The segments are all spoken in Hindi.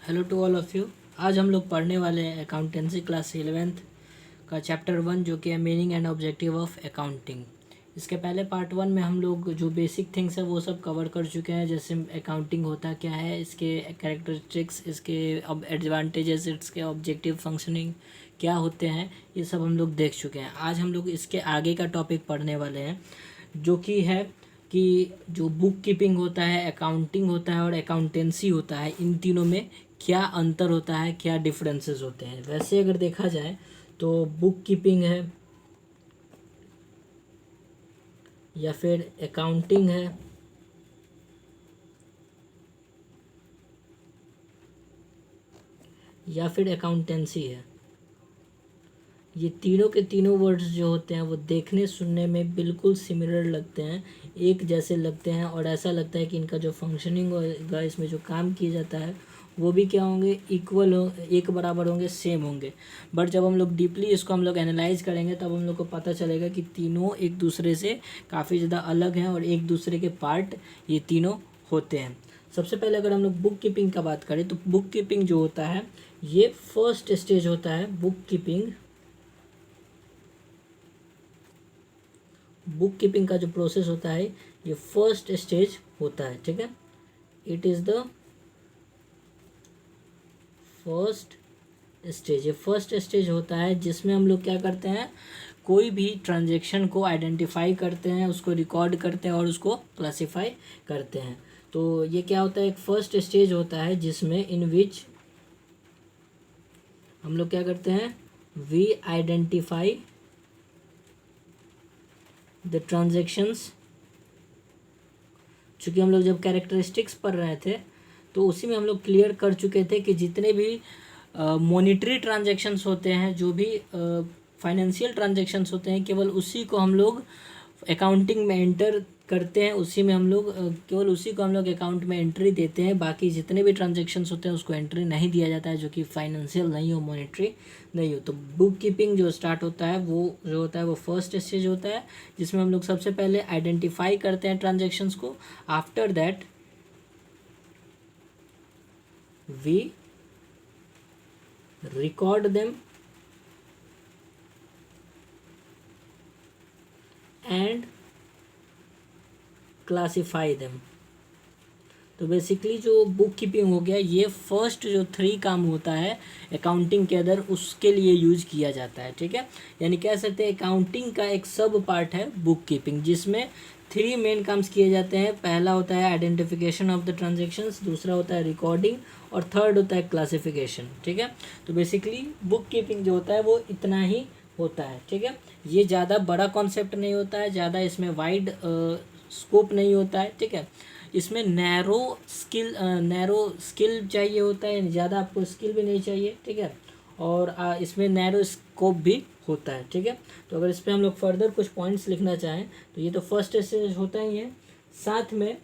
Hello to all of you. आज हम लोग पढ़ने वाले हैं अकाउंटेंसी क्लास 11th का चैप्टर 1 जो कि है meaning and objective of accounting. इसके पहले पार्ट 1 में हम लोग जो बेसिक थिंग्स है वो सब कवर कर चुके हैं, जैसे अकाउंटिंग होता क्या है, इसके कैरेक्टरिस्टिक्स, इसके एडवांटेजेस, इसके ऑब्जेक्टिव फंक्शनिंग क्या होते हैं, ये सब हम लोग देख चुके हैं। आज हम लोग इसके आगे का टॉपिक पढ़ने वाले हैं जो कि है कि जो बुक कीपिंग होता है, अकाउंटिंग होता है और अकाउंटेंसी होता है, इन तीनों में क्या अंतर होता है, क्या डिफरेंसेस होते हैं। वैसे अगर देखा जाए तो बुक कीपिंग है या फिर अकाउंटिंग है या फिर अकाउंटेंसी है, ये तीनों के तीनों वर्ड्स जो होते हैं वो देखने सुनने में बिल्कुल सिमिलर लगते हैं, एक जैसे लगते हैं, और ऐसा लगता है कि इनका जो फंक्शनिंग होगा, इसमें जो काम किया जाता है वो भी क्या होंगे, इक्वल हो, एक बराबर होंगे, सेम होंगे। बट जब हम लोग डीपली इसको हम लोग एनालाइज करेंगे तब हम लोग को पता चलेगा कि तीनों एक दूसरे से काफ़ी ज़्यादा अलग हैं और एक दूसरे के पार्ट ये तीनों होते हैं। सबसे पहले अगर हम लोग बुक कीपिंग का बात करें तो बुक कीपिंग जो होता है ये फर्स्ट स्टेज होता है। बुक कीपिंग का जो प्रोसेस होता है ये फर्स्ट स्टेज होता है, ठीक है। It is the first stage. ये फर्स्ट स्टेज होता है जिसमें हम लोग क्या करते हैं, कोई भी ट्रांजैक्शन को आइडेंटिफाई करते हैं, उसको रिकॉर्ड करते हैं और उसको क्लासिफाई करते हैं। तो ये क्या होता है, एक फर्स्ट स्टेज होता है जिसमें इन विच हम लोग क्या करते हैं, वी आइडेंटिफाई द ट्रांजैक्शंस। चूँकि हम लोग जब कैरेक्टरिस्टिक्स पढ़ रहे थे तो उसी में हम लोग क्लियर कर चुके थे कि जितने भी मॉनिटरी ट्रांजैक्शंस होते हैं, जो भी फाइनेंशियल ट्रांजैक्शंस होते हैं, केवल उसी को हम लोग अकाउंटिंग में एंटर करते हैं, उसी में हम लोग केवल उसी को हम लोग अकाउंट में एंट्री देते हैं। बाकी जितने भी ट्रांजैक्शंस होते हैं उसको एंट्री नहीं दिया जाता है, जो कि फाइनेंशियल नहीं हो, मॉनिटरी नहीं हो। तो बुक कीपिंग जो स्टार्ट होता है वो जो होता है वो फर्स्ट स्टेज होता है, जिसमें हम लोग सबसे पहले आइडेंटिफाई करते हैं ट्रांजैक्शंस को। After that we record them and classify them। तो बेसिकली जो बुक कीपिंग हो गया, ये फर्स्ट जो 3 काम होता है अकाउंटिंग के अंदर, उसके लिए यूज किया जाता है, ठीक है। यानी कह सकते हैं अकाउंटिंग का एक सब पार्ट है बुक कीपिंग, जिसमें 3 मेन काम्स किए जाते हैं। पहला होता है आइडेंटिफिकेशन ऑफ द ट्रांजेक्शन्स, दूसरा होता है रिकॉर्डिंग और थर्ड होता है क्लासिफिकेशन, ठीक है। तो बेसिकली बुक कीपिंग जो होता है वो इतना ही होता है, ठीक है। ये ज़्यादा बड़ा कॉन्सेप्ट नहीं होता है, ज़्यादा इसमें वाइड स्कोप नहीं होता है, ठीक है। इसमें नैरो स्किल चाहिए होता है, ज़्यादा आपको स्किल भी नहीं चाहिए, ठीक है। और इसमें नैरो स्कोप भी होता है, ठीक है। तो अगर इस पर हम लोग फर्दर कुछ पॉइंट्स लिखना चाहें तो ये तो फर्स्ट स्टेज होता ही है, साथ में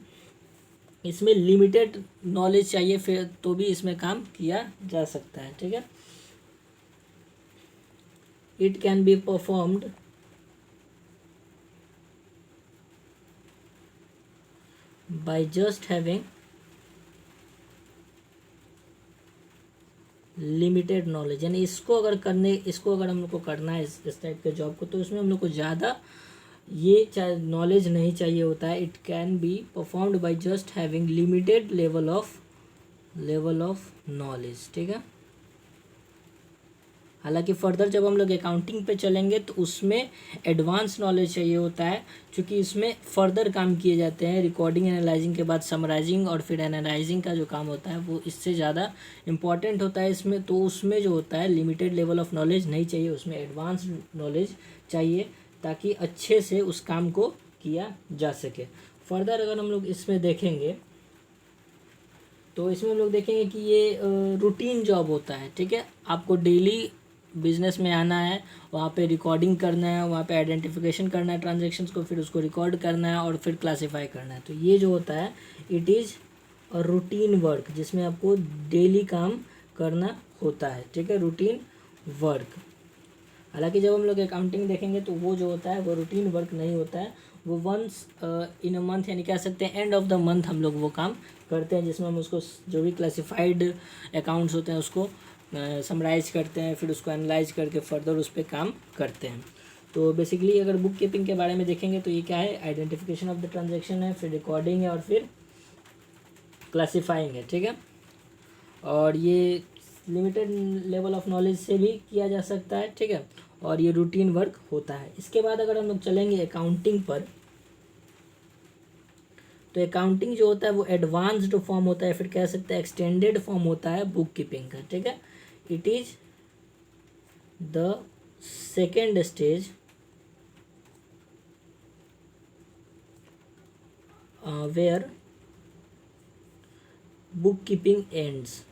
इसमें लिमिटेड नॉलेज चाहिए फिर तो भी इसमें काम किया जा सकता है, ठीक है। It can be performed by just having limited knowledge. यानी इसको अगर हम लोग को करना है इस टाइप के जॉब को, तो इसमें हम लोग को ज़्यादा ये नॉलेज नहीं चाहिए होता है। It can be performed by just having limited level of knowledge, ठीक है। हालांकि फर्दर जब हम लोग अकाउंटिंग पे चलेंगे तो उसमें एडवांस नॉलेज चाहिए होता है, क्योंकि इसमें फर्दर काम किए जाते हैं। रिकॉर्डिंग एनालाइजिंग के बाद समराइजिंग और फिर एनालाइजिंग का जो काम होता है वो इससे ज़्यादा इम्पॉर्टेंट होता है इसमें। तो उसमें जो होता है लिमिटेड लेवल ऑफ नॉलेज नहीं चाहिए, उसमें एडवांस नॉलेज चाहिए ताकि अच्छे से उस काम को किया जा सके। फर्दर अगर हम लोग इसमें देखेंगे तो इसमें हम लोग देखेंगे कि ये रूटीन जॉब होता है, ठीक है। आपको डेली बिजनेस में आना है, वहाँ पे रिकॉर्डिंग करना है, वहाँ पे आइडेंटिफिकेशन करना है ट्रांजैक्शंस को, फिर उसको रिकॉर्ड करना है और फिर क्लासिफाई करना है। तो ये जो होता है it is a routine work, जिसमें आपको डेली काम करना होता है, ठीक है, रूटीन वर्क। हालांकि जब हम लोग अकाउंटिंग देखेंगे तो वो जो होता है वो रूटीन वर्क नहीं होता है, वो वंस इन अ मंथ, यानी कह सकते हैं एंड ऑफ द मंथ हम लोग वो काम करते हैं, जिसमें हम उसको जो भी क्लासिफाइड अकाउंट्स होते हैं उसको समराइज करते हैं, फिर उसको एनालाइज करके फर्दर उस पर काम करते हैं। तो बेसिकली अगर बुक कीपिंग के बारे में देखेंगे तो ये क्या है, आइडेंटिफिकेशन ऑफ द ट्रांजेक्शन है, फिर रिकॉर्डिंग है और फिर क्लासीफाइंग है, ठीक है। और ये लिमिटेड लेवल ऑफ नॉलेज से भी किया जा सकता है, ठीक है, और ये रूटीन वर्क होता है। इसके बाद अगर हम लोग चलेंगे अकाउंटिंग पर, तो अकाउंटिंग जो होता है वो एडवांस्ड फॉर्म होता है, फिर कह सकते हैं एक्सटेंडेड फॉर्म होता है बुक कीपिंग का, ठीक है। It is the second stage where book keeping ends,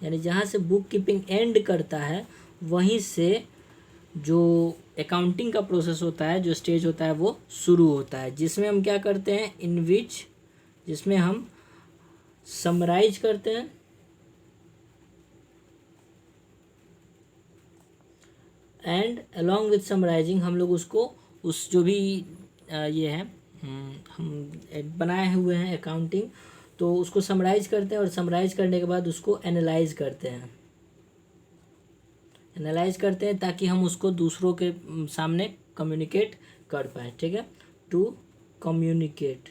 यानी जहाँ से बुक कीपिंग एंड करता है वहीं से जो अकाउंटिंग का प्रोसेस होता है, जो स्टेज होता है वो शुरू होता है, जिसमें हम क्या करते हैं, इन विच, जिसमें हम समराइज करते हैं एंड अलॉन्ग विथ समराइजिंग हम लोग उसको उस जो भी ये है हम बनाए हुए हैं अकाउंटिंग, तो उसको समराइज करते हैं और समराइज करने के बाद उसको एनालाइज करते हैं, ताकि हम उसको दूसरों के सामने कम्युनिकेट कर पाए, ठीक है, to communicate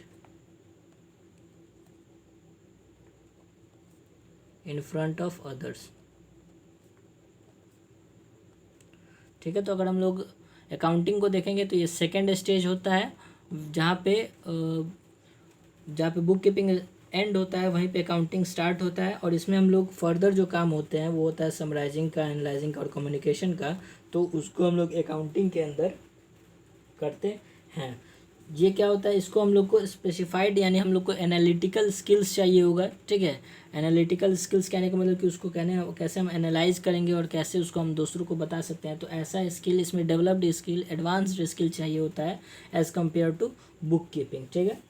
in front of others, ठीक है। तो अगर हम लोग अकाउंटिंग को देखेंगे तो ये सेकेंड स्टेज होता है, जहाँ पे बुक कीपिंग एंड होता है वहीं पे अकाउंटिंग स्टार्ट होता है, और इसमें हम लोग फर्दर जो काम होते हैं वो होता है समराइजिंग का, एनालाइजिंग का और कम्युनिकेशन का, तो उसको हम लोग अकाउंटिंग के अंदर करते हैं। ये क्या होता है, इसको हम लोग को स्पेसिफाइड, यानी हम लोग को एनालिटिकल स्किल्स चाहिए होगा, ठीक है। एनालिटिकल स्किल्स कहने का मतलब कि उसको कैसे हम एनालाइज करेंगे और कैसे उसको हम दूसरों को बता सकते हैं, तो ऐसा स्किल, इसमें डेवलप्ड स्किल, एडवांस्ड स्किल चाहिए होता है as compare to book keeping, ठीक है।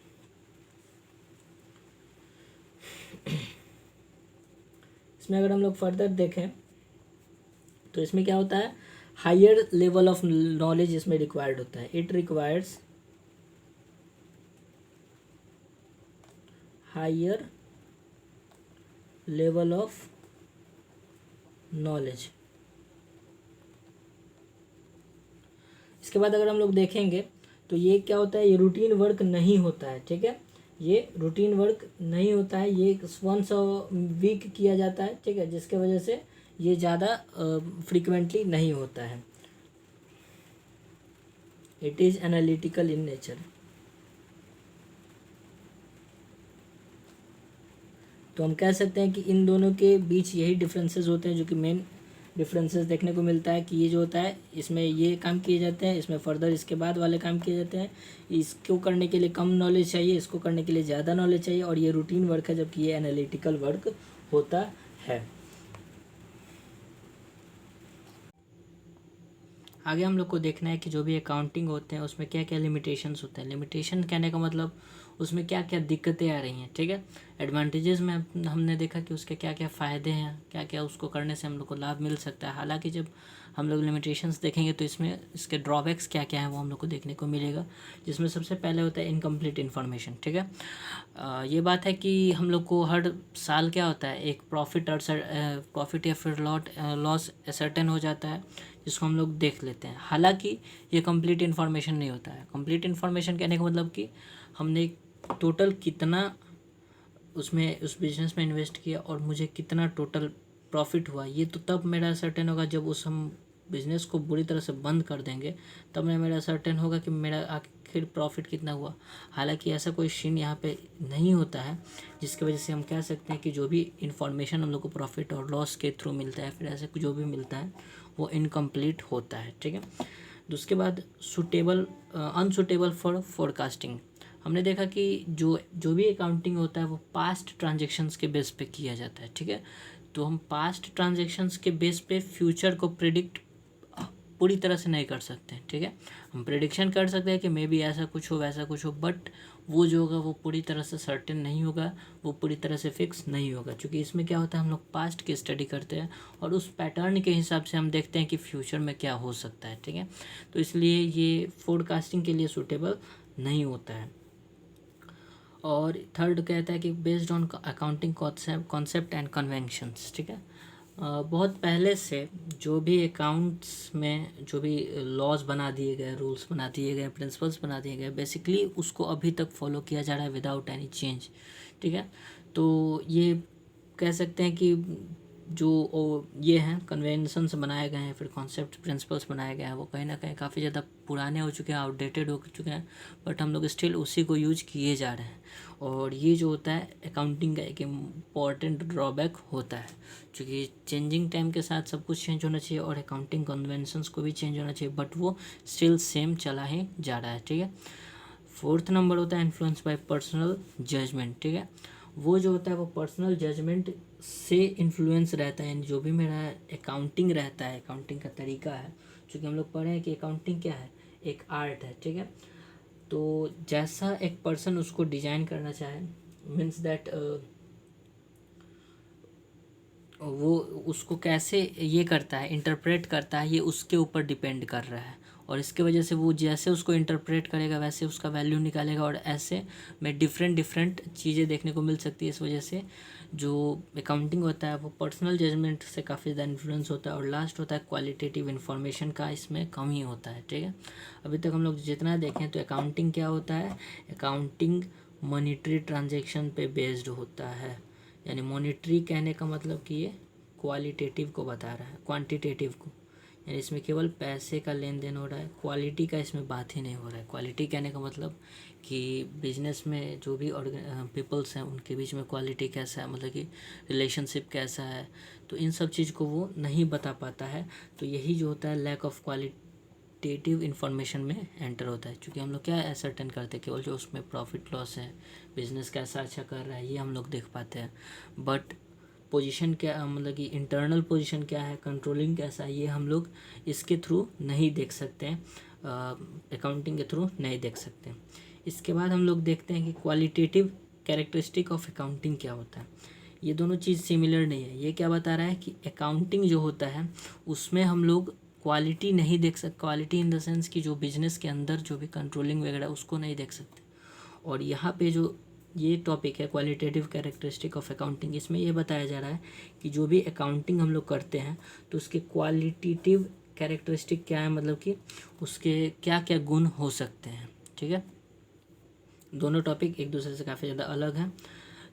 इसमें अगर हम लोग फर्दर देखें तो इसमें क्या होता है, हायर लेवल ऑफ नॉलेज इसमें रिक्वायर्ड होता है, it requires higher level of knowledge. इसके बाद अगर हम लोग देखेंगे तो ये क्या होता है, ये रूटीन वर्क नहीं होता है, ठीक है, ये रूटीन वर्क नहीं होता है, ये वंस अ वीक किया जाता है, ठीक है, जिसके वजह से ये ज़्यादा फ्रीक्वेंटली नहीं होता है। It is analytical in nature. तो हम कह सकते हैं कि इन दोनों के बीच यही डिफरेंसेस होते हैं, जो कि मेन डिफरेंसेस देखने को मिलता है कि ये जो होता है इसमें ये काम किए जाते हैं, इसमें फर्दर इसके बाद वाले काम किए जाते हैं, इसको करने के लिए कम नॉलेज चाहिए, इसको करने के लिए ज़्यादा नॉलेज चाहिए, और ये रूटीन वर्क है जबकि ये एनालिटिकल वर्क होता है। आगे हम लोग को देखना है कि जो भी अकाउंटिंग होते हैं उसमें क्या क्या लिमिटेशंस होते हैं। लिमिटेशन कहने का मतलब उसमें क्या क्या दिक्कतें आ रही हैं, ठीक है। एडवांटेजेस में हमने देखा कि उसके क्या क्या फ़ायदे हैं, क्या क्या उसको करने से हम लोग को लाभ मिल सकता है। हालांकि जब हम लोग लिमिटेशंस देखेंगे तो इसमें इसके ड्रॉबैक्स क्या क्या हैं वो हम लोग को देखने को मिलेगा, जिसमें सबसे पहले होता है इनकम्प्लीट इन्फॉर्मेशन, ठीक है। ये बात है कि हम लोग को हर साल क्या होता है, एक प्रॉफिट या फिर लॉस सर्टेन हो जाता है, जिसको हम लोग देख लेते हैं। हालांकि ये कंप्लीट इन्फॉर्मेशन नहीं होता है। कंप्लीट इन्फॉर्मेशन कहने का मतलब कि हमने टोटल कितना उसमें उस बिज़नेस में इन्वेस्ट किया और मुझे कितना टोटल प्रॉफिट हुआ, ये तो तब मेरा सर्टेन होगा जब उस हम बिज़नेस को बुरी तरह से बंद कर देंगे, तब मेरा सर्टेन होगा कि मेरा आखिर प्रॉफिट कितना हुआ। हालांकि ऐसा कोई सीन यहाँ पे नहीं होता है, जिसकी वजह से हम कह सकते हैं कि जो भी इंफॉर्मेशन हम लोग को प्रॉफिट और लॉस के थ्रू मिलता है, फिर ऐसे जो भी मिलता है वो इनकम्प्लीट होता है, ठीक है। उसके बाद अनसुटेबल फॉर फोरकास्टिंग। हमने देखा कि जो भी अकाउंटिंग होता है वो पास्ट ट्रांजेक्शन्स के बेस पे किया जाता है, ठीक है। तो हम पास्ट ट्रांजेक्शन्स के बेस पे फ्यूचर को प्रिडिक्ट पूरी तरह से नहीं कर सकते, ठीक है। हम प्रिडिक्शन कर सकते हैं कि मे बी ऐसा कुछ हो वैसा कुछ हो, बट वो जो होगा वो पूरी तरह से सर्टेन नहीं होगा, वो पूरी तरह से फिक्स नहीं होगा, क्योंकि इसमें क्या होता है हम लोग पास्ट की स्टडी करते हैं और उस पैटर्न के हिसाब से हम देखते हैं कि फ्यूचर में क्या हो सकता है, ठीक है। तो इसलिए ये फोरकास्टिंग के लिए सूटेबल नहीं होता है। और थर्ड कहता है कि based on accounting concept and conventions, ठीक है। बहुत पहले से जो भी अकाउंट्स में जो भी लॉज बना दिए गए, रूल्स बना दिए गए, प्रिंसिपल्स बना दिए गए, बेसिकली उसको अभी तक फॉलो किया जा रहा है विदाउट एनी चेंज, ठीक है। तो ये कह सकते हैं कि जो ये हैं कन्वेंशंस बनाए गए हैं, फिर कॉन्सेप्ट प्रिंसिपल्स बनाए गए हैं, वो कहीं ना कहीं काफ़ी ज़्यादा पुराने हो चुके हैं, आउटडेटेड हो चुके हैं, बट हम लोग स्टिल उसी को यूज किए जा रहे हैं। और ये जो होता है अकाउंटिंग का एक इम्पॉर्टेंट ड्रॉबैक होता है, क्योंकि चेंजिंग टाइम के साथ सब कुछ चेंज होना चाहिए और अकाउंटिंग कन्वेंशंस को भी चेंज होना चाहिए, बट वो स्टिल सेम चला ही जा रहा है, ठीक है। फोर्थ नंबर होता है इन्फ्लुएंस बाय पर्सनल जजमेंट, ठीक है। वो जो होता है वो पर्सनल जजमेंट से इन्फ्लुएंस रहता है, यानी जो भी मेरा अकाउंटिंग रहता है, अकाउंटिंग का तरीका है, क्योंकि हम लोग पढ़े हैं कि अकाउंटिंग क्या है, एक आर्ट है, ठीक है। तो जैसा एक पर्सन उसको डिजाइन करना चाहे, मीन्स दैट वो उसको कैसे ये करता है, इंटरप्रेट करता है, ये उसके ऊपर डिपेंड कर रहा है। और इसके वजह से वो जैसे उसको इंटरप्रेट करेगा वैसे उसका वैल्यू निकालेगा, और ऐसे में डिफरेंट डिफरेंट चीज़ें देखने को मिल सकती है। इस वजह से जो अकाउंटिंग होता है वो पर्सनल जजमेंट से काफ़ी ज़्यादा इन्फ्लुएंस होता है। और लास्ट होता है क्वालिटेटिव इन्फॉर्मेशन का इसमें कमी होता है, ठीक है। अभी तक हम लोग जितना देखें तो अकाउंटिंग क्या होता है, अकाउंटिंग मॉनिटरी ट्रांजेक्शन पे बेस्ड होता है, यानी मॉनिटरी कहने का मतलब कि ये क्वालिटेटिव को बता रहा है, क्वांटिटेटिव को, यानी इसमें केवल पैसे का लेन देन हो रहा है, क्वालिटी का इसमें बात ही नहीं हो रहा है। क्वालिटी कहने का मतलब कि बिजनेस में जो भी पीपल्स हैं उनके बीच में क्वालिटी कैसा है, मतलब कि रिलेशनशिप कैसा है, तो इन सब चीज़ को वो नहीं बता पाता है। तो यही जो होता है लैक ऑफ क्वालिटेटिव इन्फॉर्मेशन में एंटर होता है, क्योंकि हम लोग क्या एसर्टेन करते हैं, केवल जो उसमें प्रॉफिट लॉस है, बिजनेस कैसा अच्छा कर रहा है, ये हम लोग देख पाते हैं। बट पोजीशन क्या, मतलब कि इंटरनल पोजीशन क्या है, कंट्रोलिंग कैसा है, ये हम लोग इसके थ्रू नहीं देख सकते हैं, अकाउंटिंग के थ्रू नहीं देख सकते हैं। इसके बाद हम लोग देखते हैं कि क्वालिटेटिव कैरेक्टरिस्टिक ऑफ अकाउंटिंग क्या होता है। ये दोनों चीज़ सिमिलर नहीं है। ये क्या बता रहा है कि अकाउंटिंग जो होता है उसमें हम लोग क्वालिटी नहीं देख सकते, क्वालिटी इन द सेंस कि जो बिजनेस के अंदर जो भी कंट्रोलिंग वगैरह उसको नहीं देख सकते। और यहाँ पे जो ये टॉपिक है क्वालिटेटिव कैरेक्टरिस्टिक ऑफ अकाउंटिंग, इसमें ये बताया जा रहा है कि जो भी अकाउंटिंग हम लोग करते हैं तो उसके क्वालिटेटिव कैरेक्टरिस्टिक क्या है, मतलब कि उसके क्या क्या गुण हो सकते हैं, ठीक है। दोनों टॉपिक एक दूसरे से काफ़ी ज़्यादा अलग हैं।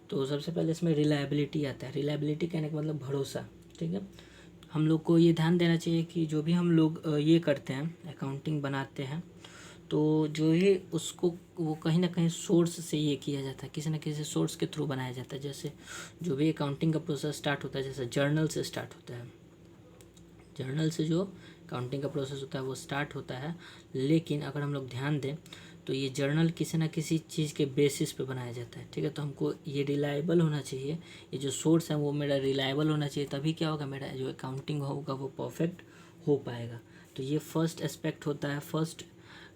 तो सबसे पहले इसमें रिलायबिलिटी आता है। रिलायबिलिटी कहने का मतलब भरोसा, ठीक है। हम लोग को ये ध्यान देना चाहिए कि जो भी हम लोग ये करते हैं, अकाउंटिंग बनाते हैं, तो जो ये उसको वो कहीं ना कहीं सोर्स से ये किया जाता है, किसी न किसी सोर्स के थ्रू बनाया जाता है। जैसे जो भी अकाउंटिंग का प्रोसेस स्टार्ट होता है, जैसे जर्नल से स्टार्ट होता है, जर्नल से जो अकाउंटिंग का प्रोसेस होता है वो स्टार्ट होता है। लेकिन अगर हम लोग ध्यान दें तो ये जर्नल किसी ना किसी चीज़ के बेसिस पे बनाया जाता है, ठीक है। तो हमको ये रिलायबल होना चाहिए, ये जो सोर्स है वो मेरा रिलायबल होना चाहिए, तभी क्या होगा, मेरा जो अकाउंटिंग होगा वो परफेक्ट हो पाएगा। तो ये फर्स्ट एस्पेक्ट होता है, फर्स्ट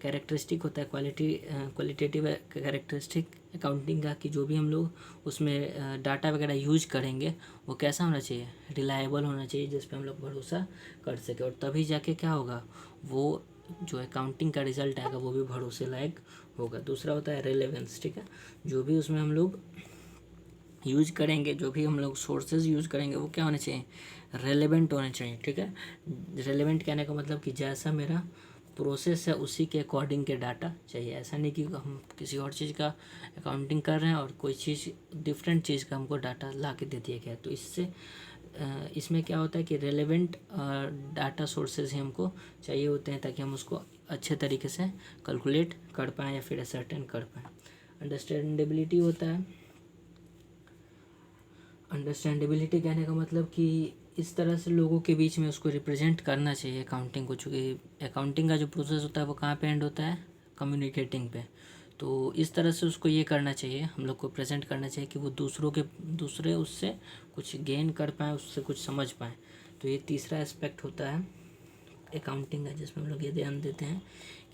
कैरेक्टरिस्टिक होता है क्वालिटेटिव कैरेक्टरिस्टिक अकाउंटिंग का, कि जो भी हम लोग उसमें डाटा वगैरह यूज करेंगे वो कैसा होना चाहिए, रिलायबल होना चाहिए, जिस पे हम लोग भरोसा कर सके। और तभी जाके क्या होगा, वो जो अकाउंटिंग का रिजल्ट आएगा वो भी भरोसे लायक होगा। दूसरा होता है रेलेवेंस, ठीक है। जो भी उसमें हम लोग यूज करेंगे, जो भी हम लोग सोर्सेज यूज करेंगे वो क्या होने चाहिए, रेलेवेंट होने चाहिए, ठीक है। रेलेवेंट कहने का मतलब कि जैसा मेरा प्रोसेस है उसी के अकॉर्डिंग के डाटा चाहिए। ऐसा नहीं कि हम किसी और चीज़ का अकाउंटिंग कर रहे हैं और कोई चीज़ डिफरेंट चीज़ का हमको डाटा ला के दे दिया गया। तो इससे इसमें क्या होता है कि रेलेवेंट डाटा सोर्सेज ही हमको चाहिए होते हैं, ताकि हम उसको अच्छे तरीके से कैलकुलेट कर पाएँ या फिर असर्टेन कर पाएँ। अंडरस्टैंडेबिलिटी होता है। अंडरस्टैंडेबिलिटी कहने का मतलब कि इस तरह से लोगों के बीच में उसको रिप्रेजेंट करना चाहिए अकाउंटिंग को, चूँकि अकाउंटिंग का जो प्रोसेस होता है वो कहाँ पे एंड होता है, कम्युनिकेटिंग पे। तो इस तरह से उसको ये करना चाहिए, हम लोग को प्रेजेंट करना चाहिए कि वो दूसरे उससे कुछ गेन कर पाएँ, उससे कुछ समझ पाएँ। तो ये तीसरा एस्पेक्ट होता है अकाउंटिंग का, जिसमें हम लोग ये ध्यान देते हैं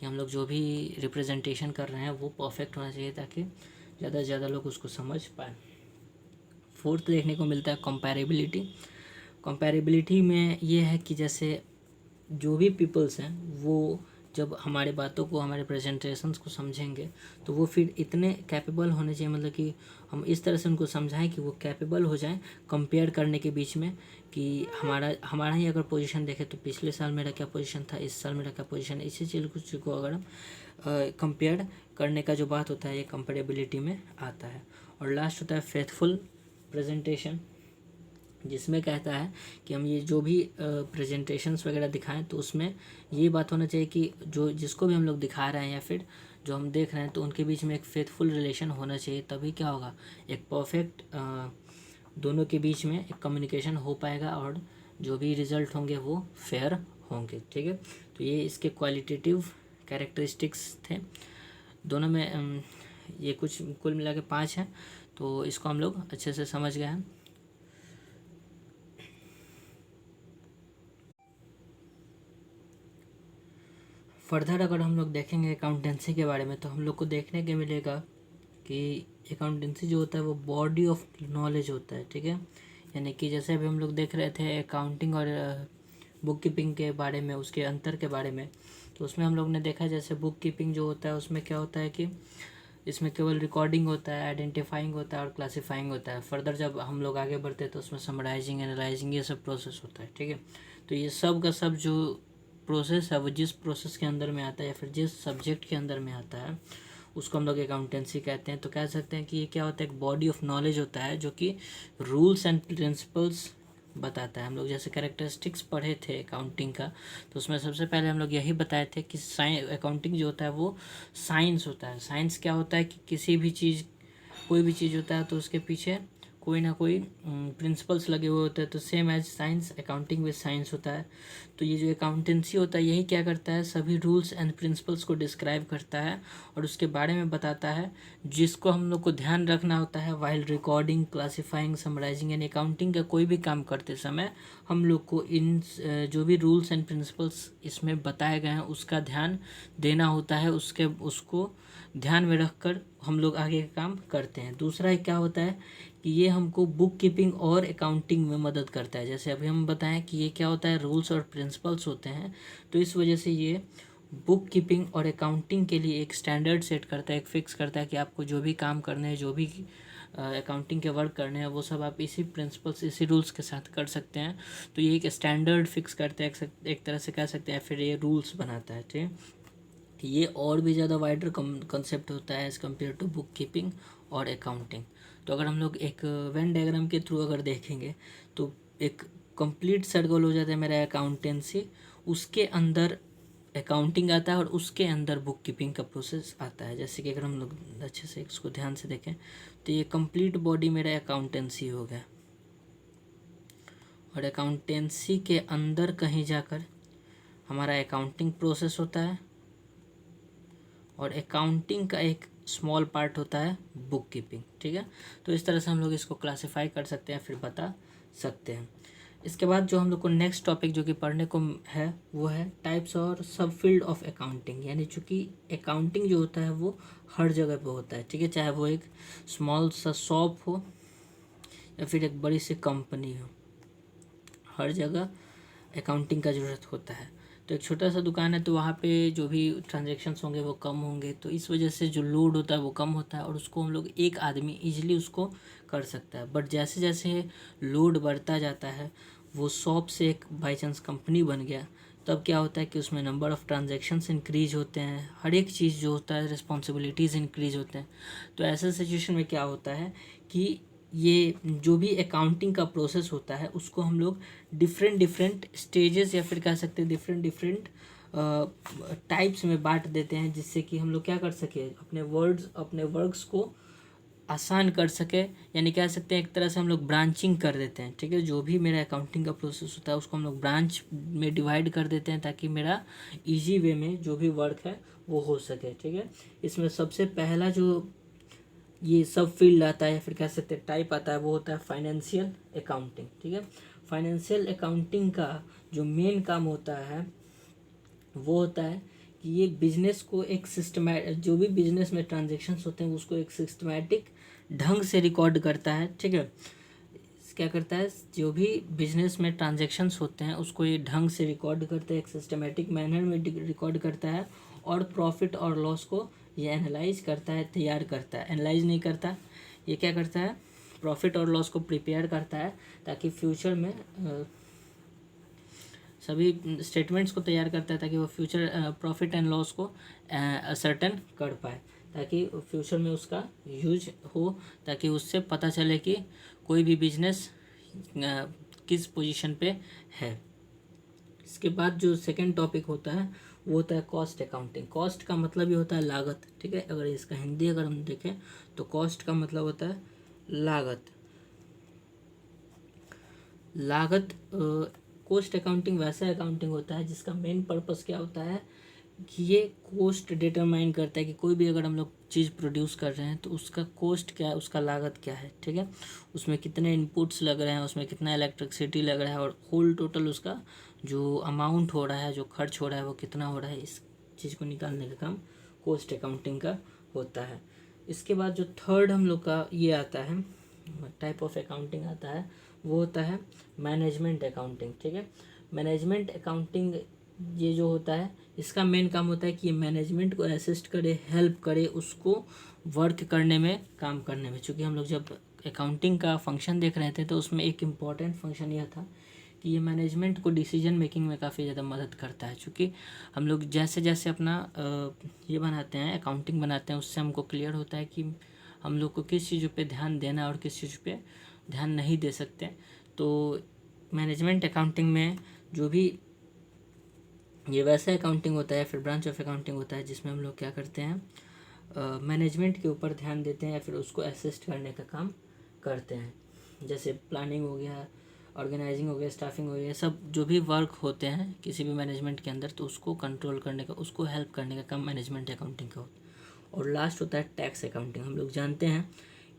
कि हम लोग जो भी रिप्रेजेंटेशन कर रहे हैं वो परफेक्ट होना चाहिए ताकि ज़्यादा से ज़्यादा लोग उसको समझ पाए। फोर्थ देखने को मिलता है कंपैरेबिलिटी। कंपैरेबिलिटी में ये है कि जैसे जो भी पीपल्स हैं वो जब हमारे बातों को, हमारे प्रेजेंटेशंस को समझेंगे तो वो फिर इतने कैपेबल होने चाहिए, मतलब कि हम इस तरह से उनको समझाएं कि वो कैपेबल हो जाएं कंपेयर करने के बीच में, कि हमारा ही अगर पोजीशन देखें तो पिछले साल मेरा क्या पोजीशन था, इस साल मेरा क्या पोजीशन है, इसी चीज़ कुछ को अगर हम कंपेयर करने का जो बात होता है ये कंपेरेबिलिटी में आता है। और लास्ट होता है फेथफुल प्रेजेंटेशन, जिसमें कहता है कि हम ये जो भी प्रेजेंटेशंस वगैरह दिखाएं तो उसमें ये बात होना चाहिए कि जो जिसको भी हम लोग दिखा रहे हैं या फिर जो हम देख रहे हैं तो उनके बीच में एक फेथफुल रिलेशन होना चाहिए, तभी क्या होगा, एक परफेक्ट दोनों के बीच में एक कम्युनिकेशन हो पाएगा और जो भी रिजल्ट होंगे वो फेयर होंगे। ठीक है, तो ये इसके क्वालिटेटिव कैरेक्टरिस्टिक्स थे दोनों में। ये कुछ कुल मिला के 5 हैं, तो इसको हम लोग अच्छे से समझ गए हैं। फर्दर अगर हम लोग देखेंगे अकाउंटेंसी के बारे में तो हम लोग को देखने के मिलेगा कि अकाउंटेंसी जो होता है वो बॉडी ऑफ नॉलेज होता है। ठीक है, यानी कि जैसे अभी हम लोग देख रहे थे अकाउंटिंग और बुक कीपिंग के बारे में, उसके अंतर के बारे में, तो उसमें हम लोग ने देखा जैसे बुक कीपिंग जो होता है उसमें क्या होता है कि इसमें केवल रिकॉर्डिंग होता है, आइडेंटिफाइंग होता है और क्लासीफाइंग होता है। फर्दर जब हम लोग आगे बढ़ते हैं तो उसमें समराइजिंग, एनालाइजिंग, ये सब प्रोसेस होता है। ठीक है, तो ये सब का सब जो प्रोसेस है वो जिस प्रोसेस के अंदर में आता है या फिर जिस सब्जेक्ट के अंदर में आता है उसको हम लोग अकाउंटेंसी कहते हैं। तो कह सकते हैं कि ये क्या होता है, एक बॉडी ऑफ नॉलेज होता है जो कि रूल्स एंड प्रिंसिपल्स बताता है। हम लोग जैसे कैरेक्टरिस्टिक्स पढ़े थे अकाउंटिंग का, तो उसमें सबसे पहले हम लोग यही बताए थे कि अकाउंटिंग जो होता है वो साइंस होता है। साइंस क्या होता है कि किसी भी चीज़, कोई भी चीज़ होता है तो उसके पीछे कोई ना कोई प्रिंसिपल्स लगे हुए होते हैं, तो same as science accounting with science होता है। तो ये जो अकाउंटेंसी होता है यही क्या करता है, सभी रूल्स एंड प्रिंसिपल्स को डिस्क्राइब करता है और उसके बारे में बताता है जिसको हम लोग को ध्यान रखना होता है वाइल रिकॉर्डिंग, क्लासीफाइंग, समराइजिंग। यानी अकाउंटिंग का कोई भी काम करते समय हम लोग को इन जो भी रूल्स एंड प्रिंसिपल्स इसमें बताए गए हैं उसका ध्यान देना होता है, उसको ध्यान में रखकर हम लोग आगे का काम करते हैं। दूसरा क्या होता है कि ये हमको बुक कीपिंग और अकाउंटिंग में मदद करता है। जैसे अभी हम बताएं कि ये क्या होता है, रूल्स और प्रिंसिपल्स होते हैं, तो इस वजह से ये बुक कीपिंग और अकाउंटिंग के लिए एक स्टैंडर्ड सेट करता है, एक फिक्स करता है कि आपको जो भी काम करने हैं, जो भी अकाउंटिंग के वर्क करने हैं वो सब आप इसी प्रिंसिपल्स, इसी रूल्स के साथ कर सकते हैं। तो ये एक स्टैंडर्ड फिक्स करता है, एक तरह से कह सकते हैं, फिर ये रूल्स बनाता है। ठीक, ये और भी ज़्यादा वाइडर कंसेप्ट होता है as compare to book keeping और अकाउंटिंग। तो अगर हम लोग एक वेन डायग्राम के थ्रू अगर देखेंगे तो एक कंप्लीट सर्कल हो जाता है मेरा अकाउंटेंसी, उसके अंदर अकाउंटिंग आता है और उसके अंदर बुक कीपिंग का प्रोसेस आता है। जैसे कि अगर हम लोग अच्छे से इसको ध्यान से देखें तो ये कंप्लीट बॉडी मेरा अकाउंटेंसी हो गया, और अकाउंटेंसी के अंदर कहीं जाकर हमारा अकाउंटिंग प्रोसेस होता है और अकाउंटिंग का एक स्मॉल पार्ट होता है बुक कीपिंग। ठीक है, तो इस तरह से हम लोग इसको क्लासिफाई कर सकते हैं, फिर बता सकते हैं। इसके बाद जो हम लोग को नेक्स्ट टॉपिक जो कि पढ़ने को है वो है टाइप्स और सब फील्ड ऑफ अकाउंटिंग। यानी चूँकि अकाउंटिंग जो होता है वो हर जगह पे होता है। ठीक है, चाहे वो एक स्मॉल सा शॉप हो या फिर एक बड़ी सी कंपनी हो, हर जगह अकाउंटिंग का ज़रूरत होता है। तो एक छोटा सा दुकान है तो वहाँ पे जो भी ट्रांजैक्शंस होंगे वो कम होंगे, तो इस वजह से जो लोड होता है वो कम होता है और उसको हम लोग एक आदमी ईजिली उसको कर सकता है। बट जैसे जैसे लोड बढ़ता जाता है, वो शॉप से एक बाई चांस कंपनी बन गया, तब क्या होता है कि उसमें नंबर ऑफ़ ट्रांजैक्शंस इंक्रीज होते हैं, हर एक चीज़ जो होता है रिस्पॉन्सिबिलिटीज़ इंक्रीज होते हैं। तो ऐसे सिचुएशन में क्या होता है कि ये जो भी अकाउंटिंग का प्रोसेस होता है उसको हम लोग डिफरेंट स्टेजेस या फिर कह सकते हैं डिफरेंट टाइप्स में बांट देते हैं, जिससे कि हम लोग क्या कर सके, अपने वर्क्स को आसान कर सके। यानी कह सकते हैं एक तरह से हम लोग ब्रांचिंग कर देते हैं। ठीक है, जो भी मेरा अकाउंटिंग का प्रोसेस होता है उसको हम लोग ब्रांच में डिवाइड कर देते हैं ताकि मेरा इजी वे में जो भी वर्क है वो हो सके। ठीक है, इसमें सबसे पहला जो ये सब फील्ड आता है या फिर कह सकते हैं टाइप आता है वो होता है फाइनेंशियल अकाउंटिंग। ठीक है, फाइनेंशियल अकाउंटिंग का जो मेन काम होता है वो होता है कि ये बिजनेस को एक जो भी बिजनेस में ट्रांजेक्शन्स होते हैं उसको एक सिस्टमैटिक ढंग से रिकॉर्ड करता है, ठीक है। क्या करता है, जो भी बिजनेस में ट्रांजेक्शन्स होते हैं उसको ये ढंग से रिकॉर्ड करता है, एक सिस्टमेटिक मैनर में रिकॉर्ड करता है, और प्रॉफिट और लॉस को ये एनालाइज करता है, तैयार करता है। एनालाइज नहीं करता, ये क्या करता है, प्रॉफिट और लॉस को प्रिपेयर करता है ताकि फ्यूचर में सभी स्टेटमेंट्स को तैयार करता है ताकि वो फ्यूचर प्रॉफिट एंड लॉस को असर्टेन कर पाए, ताकि फ्यूचर में उसका यूज हो, ताकि उससे पता चले कि कोई भी बिजनेस किस पोजीशन पे है। इसके बाद जो सेकंड टॉपिक होता है वो होता है कॉस्ट अकाउंटिंग। कॉस्ट का मतलब ये होता है लागत, ठीक है। अगर इसका हिंदी अगर हम देखें तो कॉस्ट का मतलब होता है लागत। लागत कॉस्ट अकाउंटिंग वैसा अकाउंटिंग होता है जिसका मेन पर्पस क्या होता है कि ये कॉस्ट डिटरमाइन करता है कि कोई भी अगर हम लोग चीज़ प्रोड्यूस कर रहे हैं तो उसका कॉस्ट क्या है, उसका लागत क्या है, ठीक है। उसमें कितने इनपुट्स लग रहे हैं, उसमें कितना इलेक्ट्रिसिटी लग रहा है, और होल टोटल उसका जो अमाउंट हो रहा है, जो खर्च हो रहा है वो कितना हो रहा है, इस चीज़ को निकालने का काम कॉस्ट अकाउंटिंग का होता है। इसके बाद जो थर्ड हम लोग का ये आता है टाइप ऑफ अकाउंटिंग आता है वो होता है मैनेजमेंट अकाउंटिंग, ठीक है। मैनेजमेंट अकाउंटिंग ये जो होता है इसका मेन काम होता है कि ये मैनेजमेंट को असिस्ट करे, हेल्प करे उसको वर्क करने में, काम करने में। चूँकि हम लोग जब अकाउंटिंग का फंक्शन देख रहे थे तो उसमें एक इम्पॉर्टेंट फंक्शन यह था कि ये मैनेजमेंट को डिसीजन मेकिंग में काफ़ी ज़्यादा मदद करता है। चूँकि हम लोग जैसे जैसे अपना ये बनाते हैं, अकाउंटिंग बनाते हैं, उससे हमको क्लियर होता है कि हम लोग को किस चीज़ों पे ध्यान देना और किस चीज़ पे ध्यान नहीं दे सकते। तो मैनेजमेंट अकाउंटिंग में जो भी ये वैसा अकाउंटिंग होता है, फिर ब्रांच ऑफ अकाउंटिंग होता है जिसमें हम लोग क्या करते हैं, मैनेजमेंट के ऊपर ध्यान देते हैं या फिर उसको असिस्ट करने का काम करते हैं। जैसे प्लानिंग हो गया, ऑर्गेनाइजिंग हो गया, स्टाफिंग हो गया, सब जो भी वर्क होते हैं किसी भी मैनेजमेंट के अंदर तो उसको कंट्रोल करने का, उसको हेल्प करने का काम मैनेजमेंट अकाउंटिंग का होता है। और लास्ट होता है टैक्स अकाउंटिंग। हम लोग जानते हैं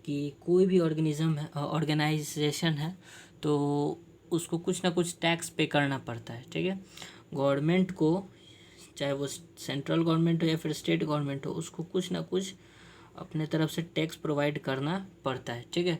कि कोई भी ऑर्गेनिज्म है, ऑर्गेनाइजेशन है, तो उसको कुछ ना कुछ टैक्स पे करना पड़ता है, ठीक है। गवर्नमेंट को, चाहे वो सेंट्रल गवर्नमेंट हो या फिर स्टेट गवर्नमेंट हो, उसको कुछ ना कुछ अपने तरफ से टैक्स प्रोवाइड करना पड़ता है, ठीक है।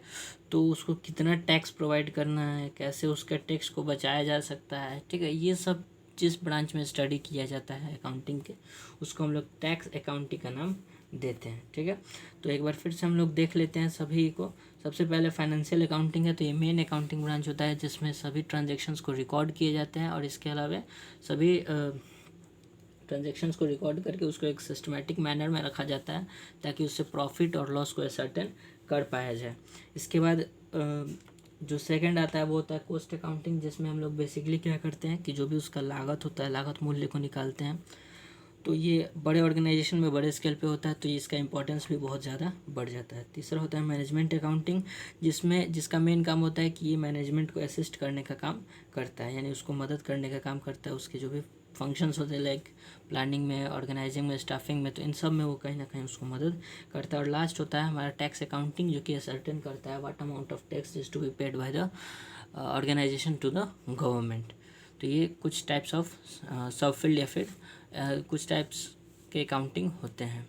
तो उसको कितना टैक्स प्रोवाइड करना है, कैसे उसका टैक्स को बचाया जा सकता है, ठीक है, ये सब जिस ब्रांच में स्टडी किया जाता है अकाउंटिंग के, उसको हम लोग टैक्स अकाउंटिंग का नाम देते हैं, ठीक है। तो एक बार फिर से हम लोग देख लेते हैं सभी को। सबसे पहले फाइनेंशियल अकाउंटिंग है, तो ये मेन अकाउंटिंग ब्रांच होता है जिसमें सभी ट्रांजेक्शन्स को रिकॉर्ड किए जाते हैं, और इसके अलावा सभी ट्रांजेक्शन्स को रिकॉर्ड करके उसको एक सिस्टमेटिक मैनर में रखा जाता है ताकि उससे प्रॉफिट और लॉस को असर्टेन कर पाया जाए। इसके बाद जो सेकंड आता है वो होता है कॉस्ट अकाउंटिंग, जिसमें हम लोग बेसिकली क्या करते हैं कि जो भी उसका लागत होता है, लागत मूल्य को निकालते हैं। तो ये बड़े ऑर्गेनाइजेशन में बड़े स्केल पे होता है, तो ये इसका इंपॉर्टेंस भी बहुत ज़्यादा बढ़ जाता है। तीसरा होता है मैनेजमेंट अकाउंटिंग, जिसका मेन काम होता है कि ये मैनेजमेंट को असिस्ट करने का काम करता है, यानी उसको मदद करने का काम करता है। उसके जो भी फंक्शंस होते हैं लाइक प्लानिंग में, ऑर्गेनाइजिंग में, स्टाफिंग में, तो इन सब में वो कहीं ना कहीं उसको मदद करता है। और लास्ट होता है हमारा टैक्स अकाउंटिंग, जो कि असर्टेन करता है what amount of tax is to be paid by the organisation to the government. तो ये कुछ टाइप्स ऑफ सब फील्ड या फिर कुछ टाइप्स के अकाउंटिंग होते हैं।